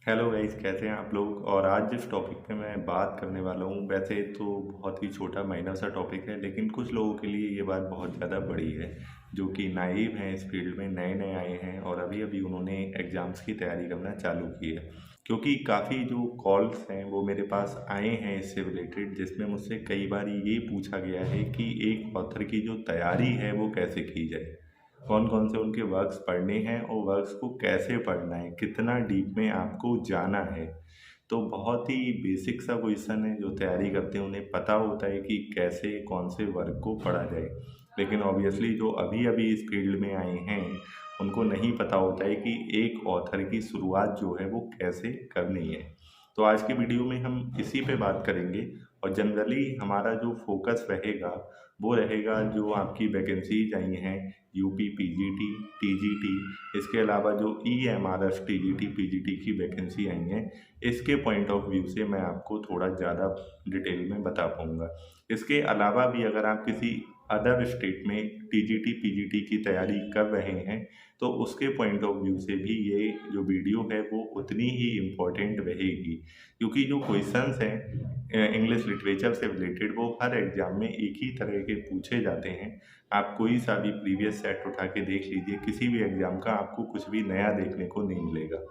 Hello guys, कैसे हैं आप लोग। और आज जिस टॉपिक पे मैं बात करने वाला हूँ, वैसे तो बहुत ही छोटा माइनर सा टॉपिक है, लेकिन कुछ लोगों के लिए ये बात बहुत ज़्यादा बड़ी है, जो कि नाइव हैं इस फील्ड में, नए नए आए हैं और अभी अभी उन्होंने एग्ज़ाम्स की तैयारी करना चालू की है। क्योंकि काफ़ी जो कॉल्स हैं वो मेरे पास आए हैं इससे रिलेटेड, जिसमें मुझसे कई बार ये पूछा गया है कि एक ऑथर की जो तैयारी है वो कैसे की जाए, कौन कौन से उनके वर्क्स पढ़ने हैं और वर्क्स को कैसे पढ़ना है, कितना डीप में आपको जाना है। तो बहुत ही बेसिक सा क्वेश्चन है, जो तैयारी करते हैं उन्हें पता होता है कि कैसे कौन से वर्क को पढ़ा जाए। लेकिन ऑब्वियसली जो अभी अभी इस फील्ड में आए हैं उनको नहीं पता होता है कि एक ऑथर की शुरुआत जो है वो कैसे करनी है। तो आज की वीडियो में हम इसी पे बात करेंगे। और जनरली हमारा जो फोकस रहेगा वो रहेगा जो आपकी वैकेंसीज आई हैं, यूपी पीजीटी, टीजीटी, इसके अलावा जो ईएमआरएस टीजीटी पीजीटी की वैकेंसी आई हैं, इसके पॉइंट ऑफ व्यू से मैं आपको थोड़ा ज़्यादा डिटेल में बता पाऊँगा। इसके अलावा भी अगर आप किसी अदर स्टेट में टीजीटी पीजीटी की तैयारी कर रहे हैं तो उसके पॉइंट ऑफ व्यू से भी ये जो वीडियो है वो उतनी ही इम्पोर्टेंट रहेगी। क्योंकि जो क्वेश्चंस हैं इंग्लिश लिटरेचर से रिलेटेड वो हर एग्ज़ाम में एक ही तरह के पूछे जाते हैं। आप कोई सा भी प्रीवियस सेट उठा के देख लीजिए, किसी भी एग्ज़ाम का आपको कुछ भी नया देखने को नहीं मिलेगा।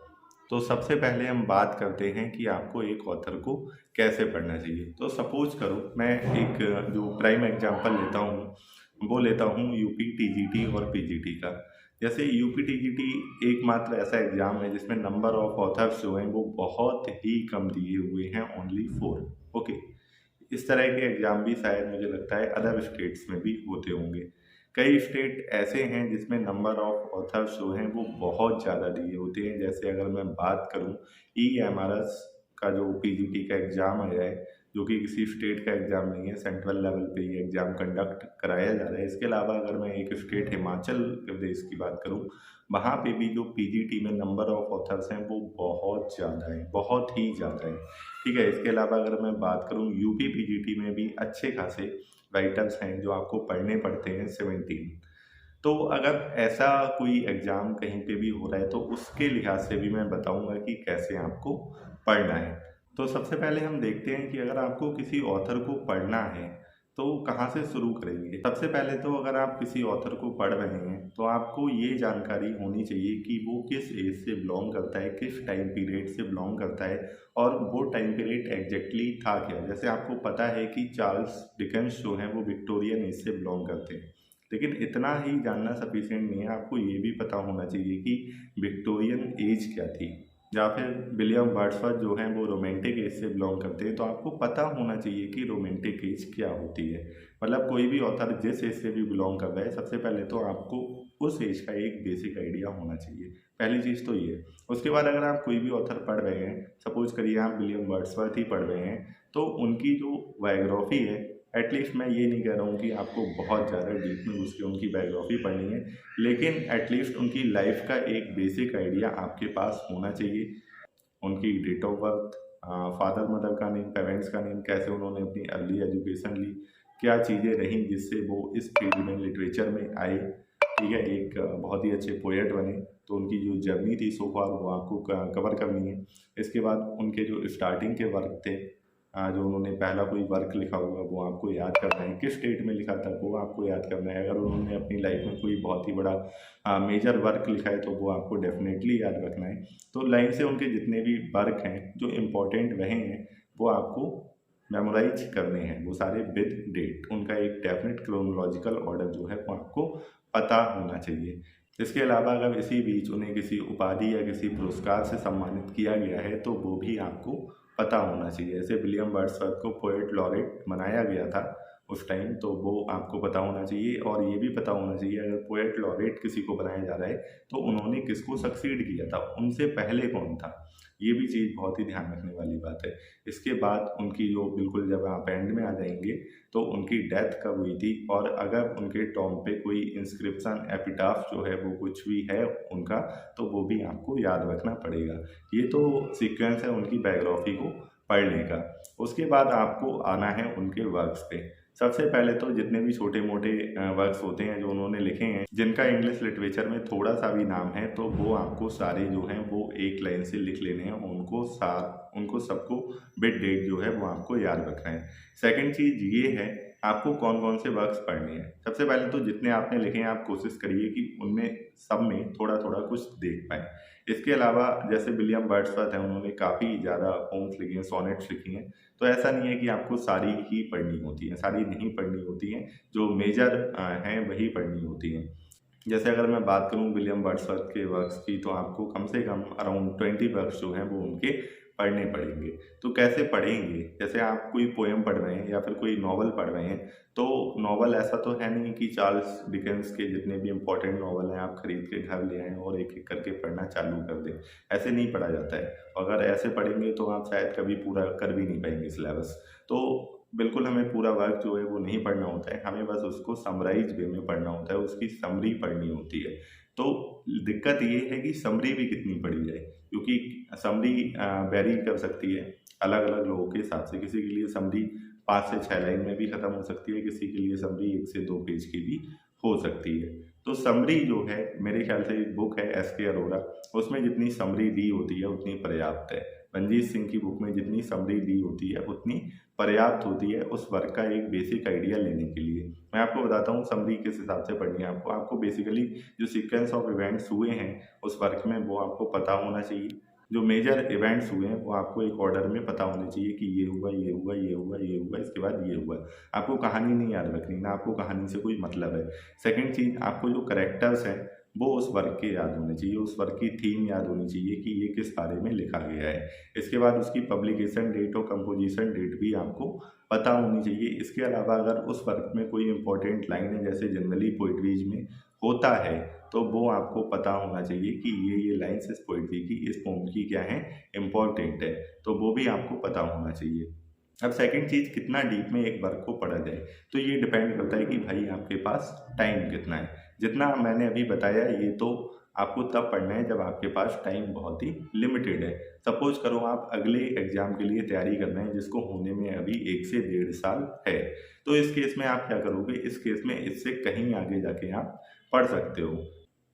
तो सबसे पहले हम बात करते हैं कि आपको एक ऑथर को कैसे पढ़ना चाहिए। तो सपोज करो मैं एक जो प्राइम एग्जांपल लेता हूँ, वो लेता हूँ यूपी टीजीटी और पीजीटी का। जैसे यूपी टीजीटी एकमात्र ऐसा एग्ज़ाम है जिसमें नंबर ऑफ ऑथर्स जो हैं वो बहुत ही कम दिए हुए हैं, ओनली 4। ओके, इस तरह के एग्ज़ाम भी शायद मुझे लगता है अदर स्टेट्स में भी होते होंगे। कई स्टेट ऐसे हैं जिसमें नंबर ऑफ ऑथर्स जो हैं वो बहुत ज़्यादा दिए होते हैं। जैसे अगर मैं बात करूं ईएमआरएस का जो पीजीटी का एग्ज़ाम आया है, जो कि किसी स्टेट का एग्ज़ाम नहीं है, सेंट्रल लेवल पे ये एग्ज़ाम कंडक्ट कराया जा रहा है। इसके अलावा अगर मैं एक स्टेट हिमाचल प्रदेश की बात करूं, वहाँ पे भी जो पीजीटी में नंबर ऑफ ऑथर्स हैं वो बहुत ज़्यादा है, बहुत ही ज़्यादा है। ठीक है, इसके अलावा अगर मैं बात करूँ यूपी पीजीटी में भी अच्छे खासे राइटर्स हैं जो आपको पढ़ने पड़ते हैं 17। तो अगर ऐसा कोई एग्ज़ाम कहीं पे भी हो रहा है तो उसके लिहाज से भी मैं बताऊंगा कि कैसे आपको पढ़ना है। तो सबसे पहले हम देखते हैं कि अगर आपको किसी ऑथर को पढ़ना है तो कहाँ से शुरू करेंगे। सबसे पहले तो अगर आप किसी ऑथर को पढ़ रहे हैं तो आपको ये जानकारी होनी चाहिए कि वो किस एज से बिलोंग करता है, किस टाइम पीरियड से बिलोंग करता है और वो टाइम पीरियड एग्जैक्टली था क्या। जैसे आपको पता है कि चार्ल्स डिकेंस जो हैं वो विक्टोरियन एज से बिलोंग करते हैं, लेकिन इतना ही जानना सफिशिएंट नहीं है, आपको ये भी पता होना चाहिए कि विक्टोरियन एज क्या थी। या फिर विलियम वर्ड्सवर्थ जो हैं वो रोमांटिक एज से बिलोंग करते हैं, तो आपको पता होना चाहिए कि रोमांटिक एज क्या होती है। मतलब कोई भी ऑथर जिस एज से भी बिलोंग कर रहा है, सबसे पहले तो आपको उस एज का एक बेसिक आइडिया होना चाहिए। पहली चीज़ तो ये। उसके बाद अगर आप कोई भी ऑथर पढ़ रहे हैं, सपोज करिए आप विलियम वर्ड्सवर्थ ही पढ़ रहे हैं, तो उनकी जो बायोग्राफी है, एटलीस्ट मैं ये नहीं कह रहा हूँ कि आपको बहुत ज़्यादा डीप में घुस के उनकी बायोग्राफी पढ़नी है, लेकिन एटलीस्ट उनकी लाइफ का एक बेसिक आइडिया आपके पास होना चाहिए। उनकी date of birth, father mother का नेम, पेरेंट्स का नेम, कैसे उन्होंने अपनी अर्ली एजुकेशन ली, क्या चीज़ें रहीं जिससे वो इस फील्ड में लिटरेचर में आए। ठीक है, एक बहुत ही अच्छे पोएट बने, तो उनकी जो जर्नी थी सो फार वो आपको कवर करनी है। इसके बाद उनके जो स्टार्टिंग के वर्क थे, जो उन्होंने पहला कोई वर्क लिखा होगा वो आपको याद करना है, किस स्टेट में लिखा था वो आपको याद करना है। अगर उन्होंने अपनी लाइफ में कोई बहुत ही बड़ा मेजर वर्क लिखा है तो वो आपको डेफिनेटली याद रखना है। तो लाइन से उनके जितने भी वर्क हैं जो इम्पोर्टेंट रहे हैं वो आपको मेमोराइज करने हैं, वो सारे विद डेट, उनका एक डेफिनेट क्रोनोलॉजिकल ऑर्डर जो है वो आपको पता होना चाहिए। इसके अलावा अगर इसी बीच उन्हें किसी उपाधि या किसी पुरस्कार से सम्मानित किया गया है तो वो भी आपको पता होना चाहिए। जैसे विलियम वर्ड्सवर्थ को पोएट लॉरेट बनाया गया था उस टाइम, तो वो आपको पता होना चाहिए। और ये भी पता होना चाहिए अगर पोएट लॉरेट किसी को बनाया जा रहा है तो उन्होंने किसको सक्सीड किया था, उनसे पहले कौन था। ये भी चीज़ बहुत ही ध्यान रखने वाली बात है। इसके बाद उनकी जो बिल्कुल जब आप एंड में आ जाएंगे तो उनकी डेथ कब हुई थी, और अगर उनके टॉम पे कोई इंस्क्रिप्शन एपिटाफ जो है वो कुछ भी है उनका, तो वो भी आपको याद रखना पड़ेगा। ये तो सीक्वेंस है उनकी बायोग्राफी को पढ़ने का। उसके बाद आपको आना है उनके वर्क्स पे। सबसे पहले तो जितने भी छोटे मोटे वर्क्स होते हैं जो उन्होंने लिखे हैं, जिनका इंग्लिश लिटरेचर में थोड़ा सा भी नाम है, तो वो आपको सारे जो हैं वो एक लाइन से लिख लेने हैं। उनको सबको बिट डेट जो है वो आपको याद रखना है। सेकंड चीज़ ये है, आपको कौन कौन से वर्क्स पढ़ने हैं। सबसे पहले तो जितने आपने लिखे हैं आप कोशिश करिए कि उनमें सब में थोड़ा थोड़ा कुछ देख पाएँ। इसके अलावा जैसे विलियम वर्ड्सवर्थ हैं, उन्होंने काफ़ी ज़्यादा पोम्स लिखी हैं, सोनेट्स लिखी हैं। तो ऐसा नहीं है कि आपको सारी ही पढ़नी होती हैं, सारी नहीं पढ़नी होती हैं, जो मेजर हैं वही पढ़नी होती हैं। जैसे अगर मैं बात करूँ विलियम वर्ड्सवर्थ के वर्क्स की, तो आपको कम से कम अराउंड 20 वर्क्स जो हैं वो उनके पढ़ने पड़ेंगे। तो कैसे पढ़ेंगे? जैसे आप कोई पोएम पढ़ रहे हैं या फिर कोई नॉवल पढ़ रहे हैं, तो नॉवल ऐसा तो है नहीं कि चार्ल्स डिकेंस के जितने भी इम्पोर्टेंट नॉवल हैं आप खरीद के घर ले आएँ और एक-एक करके पढ़ना चालू कर दें। ऐसे नहीं पढ़ा जाता है। अगर ऐसे पढ़ेंगे तो आप शायद कभी पूरा कर भी नहीं पाएँगे सिलेबस। तो बिल्कुल हमें पूरा वर्क जो है वो नहीं पढ़ना होता है, हमें बस उसको समराइज़ वे में पढ़ना होता है, उसकी समरी पढ़नी होती है। तो दिक्कत ये है कि समरी भी कितनी पढ़ी जाए, क्योंकि समरी वेरी कर सकती है अलग-अलग लोगों के हिसाब से। किसी के लिए समरी 5 से 6 लाइन में भी ख़त्म हो सकती है, किसी के लिए समरी 1 से 2 पेज की भी हो सकती है। तो समरी जो है, मेरे ख़्याल से एक बुक है एस.के. अरोरा, उसमें जितनी समरी दी होती है उतनी पर्याप्त है। रंजीत सिंह की बुक में जितनी समरी दी होती है उतनी पर्याप्त होती है उस वर्क का एक बेसिक आइडिया लेने के लिए। मैं आपको बताता हूँ समरी किस हिसाब से पढ़नी है आपको। आपको बेसिकली जो सीक्वेंस ऑफ इवेंट्स हुए हैं उस वर्क में वो आपको पता होना चाहिए। जो मेजर इवेंट्स हुए हैं वो आपको एक ऑर्डर में पता होने चाहिए कि ये हुआ, ये हुआ, ये हुआ, ये हुआ, इसके बाद ये हुआ। आपको कहानी नहीं याद रखनी, ना आपको कहानी से कोई मतलब है। सेकंड चीज़, आपको जो कैरेक्टर्स हैं वो उस वर्क के याद होने चाहिए, उस वर्क की थीम याद होनी चाहिए कि ये किस बारे में लिखा गया है। इसके बाद उसकी पब्लिकेशन डेट और कंपोजिशन डेट भी आपको पता होनी चाहिए। इसके अलावा अगर उस वर्क में कोई इंपॉर्टेंट लाइन है, जैसे जनरली पोइट्रीज में होता है, तो वो आपको पता होना चाहिए कि ये लाइन्स इस पोइट्री की, इस पोम की क्या है, इम्पोर्टेंट है, तो वो भी आपको पता होना चाहिए। अब सेकंड चीज़, कितना डीप में एक वर्क को पढ़ा जाए, तो ये डिपेंड करता है कि भाई आपके पास टाइम कितना है। जितना मैंने अभी बताया ये तो आपको तब पढ़ना है जब आपके पास टाइम बहुत ही लिमिटेड है। सपोज करो आप अगले एग्जाम के लिए तैयारी कर रहे हैं जिसको होने में अभी 1 से 1.5 साल है, तो इस केस में आप क्या करोगे? इस केस में इससे कहीं आगे जाके आप पढ़ सकते हो।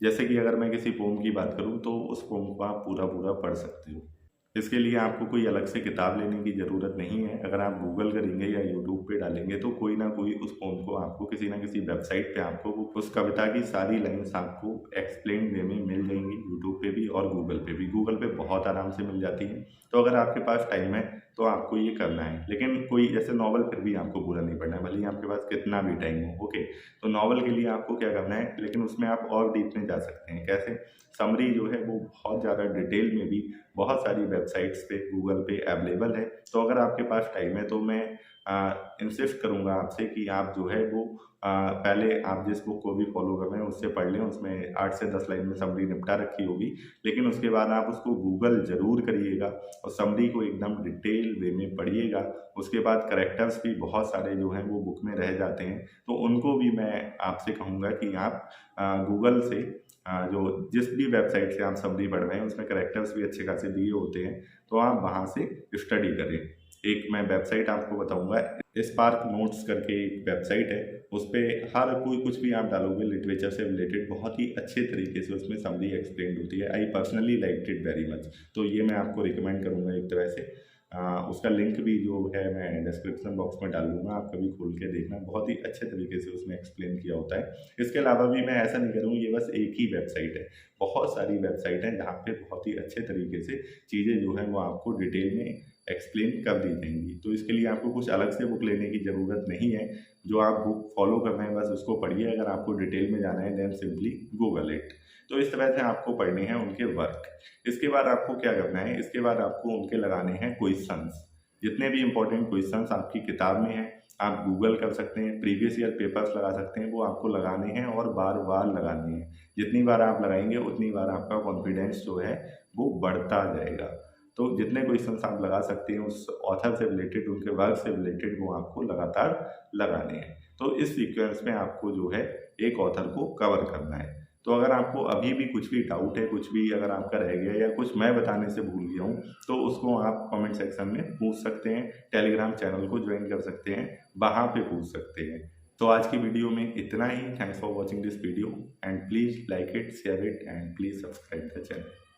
जैसे कि अगर मैं किसी पोम की बात करूँ तो उस पोम को आप पूरा पूरा पढ़ सकते हो। इसके लिए आपको कोई अलग से किताब लेने की ज़रूरत नहीं है। अगर आप गूगल करेंगे या यूट्यूब पे डालेंगे तो कोई ना कोई उस पोम को आपको किसी ना किसी वेबसाइट पे आपको उस कविता की सारी लाइन्स आपको एक्सप्लेन वे में मिल जाएंगी, यूट्यूब पे भी और गूगल पे भी। गूगल पे बहुत आराम से मिल जाती हैं। तो अगर आपके पास टाइम है तो आपको ये करना है। लेकिन कोई जैसे नॉवल फिर भी आपको पूरा नहीं पढ़ना है, भले ही आपके पास कितना भी टाइम हो, ओके। तो नॉवल के लिए आपको क्या करना है, लेकिन उसमें आप और डीप में जा सकते हैं। कैसे? समरी जो है वो बहुत ज़्यादा डिटेल में भी बहुत सारी वेबसाइट्स पे, गूगल पे अवेलेबल है। तो अगर आपके पास टाइम है तो मैं इंसिस्ट करूँगा आपसे कि आप जो है वो पहले आप जिस बुक को भी फॉलो कर रहे हैं उससे पढ़ लें। उसमें 8 से 10 लाइन में समरी निपटा रखी होगी, लेकिन उसके बाद आप उसको गूगल ज़रूर करिएगा और समरी को एकदम डिटेल वे में पढ़िएगा। उसके बाद कैरेक्टर्स भी बहुत सारे जो हैं वो बुक में रह जाते हैं, तो उनको भी मैं आपसे कहूँगा कि आप गूगल से जो जिस भी वेबसाइट से आप समरी पढ़ रहे हैं उसमें कैरेक्टर्स भी अच्छे खासे दिए होते हैं, तो आप वहाँ से स्टडी करें। एक मैं वेबसाइट आपको बताऊँगा, स्पार्क नोट्स करके एक वेबसाइट है, उस पे हर कोई कुछ भी आप डालोगे लिटरेचर से रिलेटेड बहुत ही अच्छे तरीके से उसमें समरी एक्सप्लेन्ड होती है। I personally liked it very much, तो ये मैं आपको रिकमेंड करूँगा एक तरह से। उसका लिंक भी जो है मैं डिस्क्रिप्शन बॉक्स में डाल दूँगा, आप कभी खोल के देखना, बहुत ही अच्छे तरीके से उसमें एक्सप्लेन किया होता है। इसके अलावा भी मैं ऐसा नहीं करूँ ये बस एक ही वेबसाइट है, बहुत सारी वेबसाइट हैं जहाँ पे बहुत ही अच्छे तरीके से चीज़ें जो हैं वो आपको डिटेल में एक्सप्लेन कर दी जाएंगी। तो इसके लिए आपको कुछ अलग से बुक लेने की ज़रूरत नहीं है, जो आप बुक फॉलो कर रहे हैं बस उसको पढ़िए। अगर आपको डिटेल में जाना है देन सिंपली गूगल इट। तो इस तरह से आपको पढ़ने हैं उनके वर्क। इसके बाद आपको क्या करना है, इसके बाद आपको उनके लगाने हैं क्वेश्चंस। जितने भी इंपॉर्टेंट क्वेश्चंस आपकी किताब में हैं आप गूगल कर सकते हैं, प्रीवियस ईयर पेपर्स लगा सकते हैं, वो आपको लगाने हैं और बार बार लगाने हैं। जितनी बार आप लगाएंगे उतनी बार आपका कॉन्फिडेंस जो है वो बढ़ता जाएगा। तो जितने क्वेश्चंस आप लगा सकते हैं उस ऑथर से रिलेटेड, उनके वर्क से रिलेटेड, वो आपको लगातार लगाने हैं। तो इस सीक्वेंस में आपको जो है एक ऑथर को कवर करना है। तो अगर आपको अभी भी कुछ भी डाउट है, कुछ भी अगर आपका रह गया या कुछ मैं बताने से भूल गया हूँ, तो उसको आप कमेंट सेक्शन में पूछ सकते हैं। टेलीग्राम चैनल को ज्वाइन कर सकते हैं, वहाँ पे पूछ सकते हैं। तो आज की वीडियो में इतना ही। Thanks for watching this video and please like it, share it and please subscribe the channel.